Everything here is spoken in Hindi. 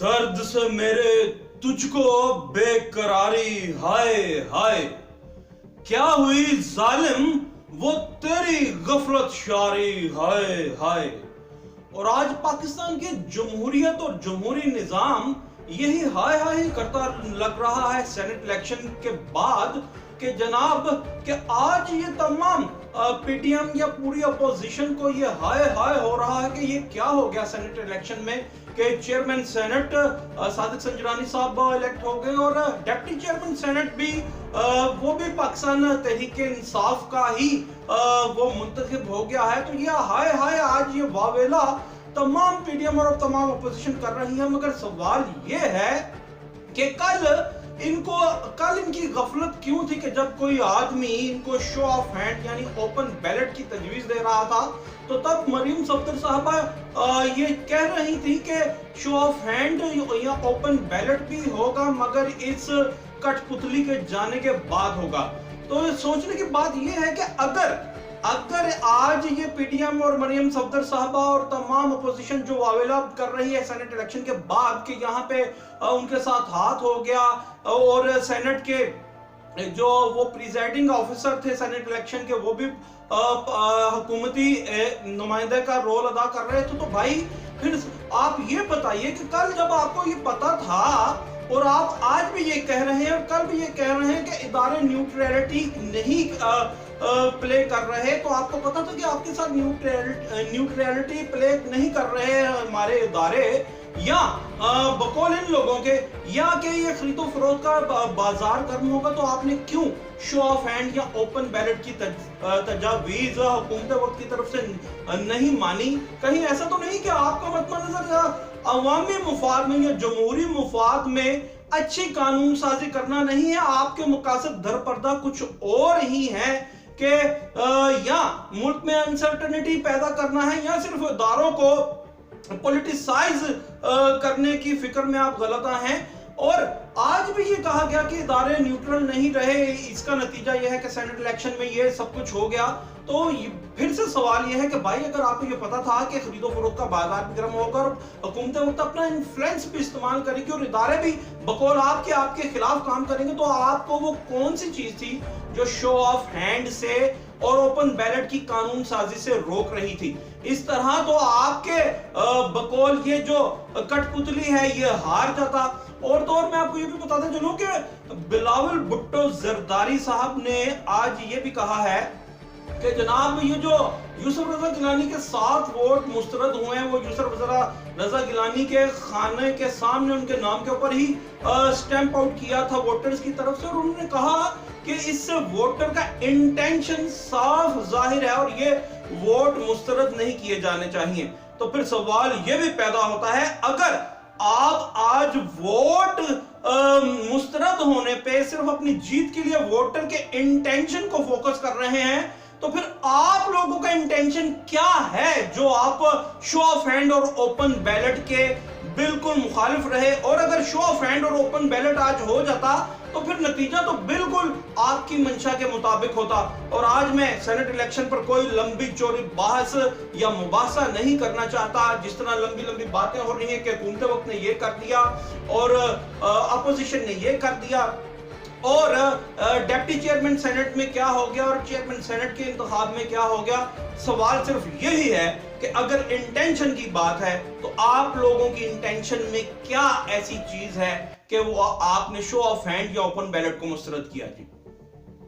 दर्द से मेरे तुझको बेकरारी हाय हाय, क्या हुई जालिम वो तेरी गफलत शारी हाय हाय। और आज पाकिस्तान के जमहूरियत और जमहूरी निजाम यही हाय हाय करता लग रहा है सेनेट इलेक्शन के बाद कि जनाब कि आज ये तमाम पीटीएम या पूरी अपोजिशन को ये हाय हाय हो रहा है कि ये क्या हो गया सेनेट इलेक्शन में कि चेयरमैन सेनेट सादिक संजरानी साहब इलेक्ट हो गए और डिप्टी चेयरमैन सेनेट भी वो भी पाकिस्तान तहरीक इंसाफ का ही वो मुंतखब हो गया है। तो ये हाय हाय आज ये वावेला तमाम पीडीएम और तमाम अपोजिशन कर रही है। मगर सवाल ये है कि कल इनकी गफलत क्यों थी कि जब कोई आदमी इनको शो ऑफ हैंड यानी ओपन बैलेट की तजवीज दे रहा था तो तब मरीम सफदर साहबा ये कह रही थी कि शो ऑफ हैंड या ओपन बैलेट भी होगा मगर इस कठपुतली के जाने के बाद होगा। तो सोचने की बात यह है कि अगर आज ये पीडीएम और मरियम सफदर साहबा और तमाम अपोजिशन जो वावेला कर रही है सेनेट इलेक्शन के बाद कि यहाँ पे उनके साथ हाथ हो गया और सेनेट के जो वो प्रिजाइडिंग ऑफिसर थे सेनेट इलेक्शन के वो भी हुकूमती नुमाइंदे का रोल अदा कर रहे थे, तो भाई फिर आप ये बताइए कि कल जब आपको ये पता था और आप आज भी ये कह रहे हैं और कल भी ये कह रहे हैं कि इदारे न्यूट्रलिटी नहीं प्ले कर रहे, तो आपको पता था कि आपके साथ न्यूट्रलिटी प्ले नहीं कर रहे हमारे इदारे या बकौल इन लोगों के या कि ये खरीदो फरोख्त का बाजार गर्म होगा, तो आपने क्यों शो ऑफ हैंड या ओपन बैलेट की तजावीज हुकूमत वक्त की तरफ से नहीं मानी? कहीं ऐसा तो नहीं कि आपका मतनजर अवामी मुफाद में या जमहूरी मुफाद में अच्छी कानून साजी करना नहीं है, आपके मुकासद दरपर्दा कुछ और ही है कि या मुल्क में अनसर्टेनिटी पैदा करना है या सिर्फ इदारों को पॉलिटिसाइज करने की फिक्र में आप गलत हैं। और आज भी ये कहा गया कि इदारे न्यूट्रल नहीं रहे, इसका नतीजा यह है कि सेनेट इलेक्शन में ये सब कुछ हो गया। तो फिर से सवाल यह है कि भाई अगर आपको ये पता था कि खरीदो फरोख्त का बाजार भी गर्म होगा और हुकूमत वक्त अपना इन्फ्लुएंस भी इस्तेमाल करेगी और इदारे भी बकौल आपके खिलाफ काम करेंगे, तो आपको वो कौन सी चीज थी जो शो ऑफ हैंड से और ओपन बैलेट की कानून साजी से रोक रही थी? इस तरह तो आपके बकौल ये जो कठपुतली है ये हार जाता। और तो और मैं आपको ये भी बताता चलूं कि बिलावल भुट्टो जरदारी साहब ने आज ये भी कहा है कि जनाब ये जो यूसुफ रजा गिलानी के 7 वोट मुस्तरद हुए हैं वो यूसुफ रजा गिलानी के खाने के सामने उनके नाम के ऊपर ही स्टैंप आउट किया था वोटर्स की तरफ से, और उन्होंने कहा कि इससे वोटर का इंटेंशन साफ जाहिर है और ये वोट मुस्तरद नहीं किए जाने चाहिए। तो फिर सवाल ये भी पैदा होता है, अगर आप आज वोट मुस्तरद होने पे सिर्फ अपनी जीत के लिए वोटर के इंटेंशन को फोकस कर रहे हैं, तो फिर आप लोगों का इंटेंशन क्या है जो आप शो ऑफ हैंड और ओपन बैलेट के बिल्कुल मुखालिफ रहे? और अगर शो ऑफ हैंड और ओपन बैलेट आज हो जाता तो फिर नतीजा तो बिल्कुल आपकी मंशा के मुताबिक होता। और आज मैं सेनेट इलेक्शन पर कोई लंबी चौड़ी बहस या मुबासा नहीं करना चाहता, जिस तरह लंबी लंबी बातें हो रही हैं कि हुकूमत वक्त ने ये कर दिया और अपोजिशन ने ये कर दिया और डिप्टी चेयरमैन सेनेट में क्या हो गया और चेयरमैन सेनेट के इंतखाब में क्या हो गया। सवाल सिर्फ यही है कि अगर इंटेंशन की बात है तो आप लोगों की इंटेंशन में क्या ऐसी चीज है कि वो आपने शो ऑफ हैंड या ओपन बैलेट को मुस्तरद किया? जी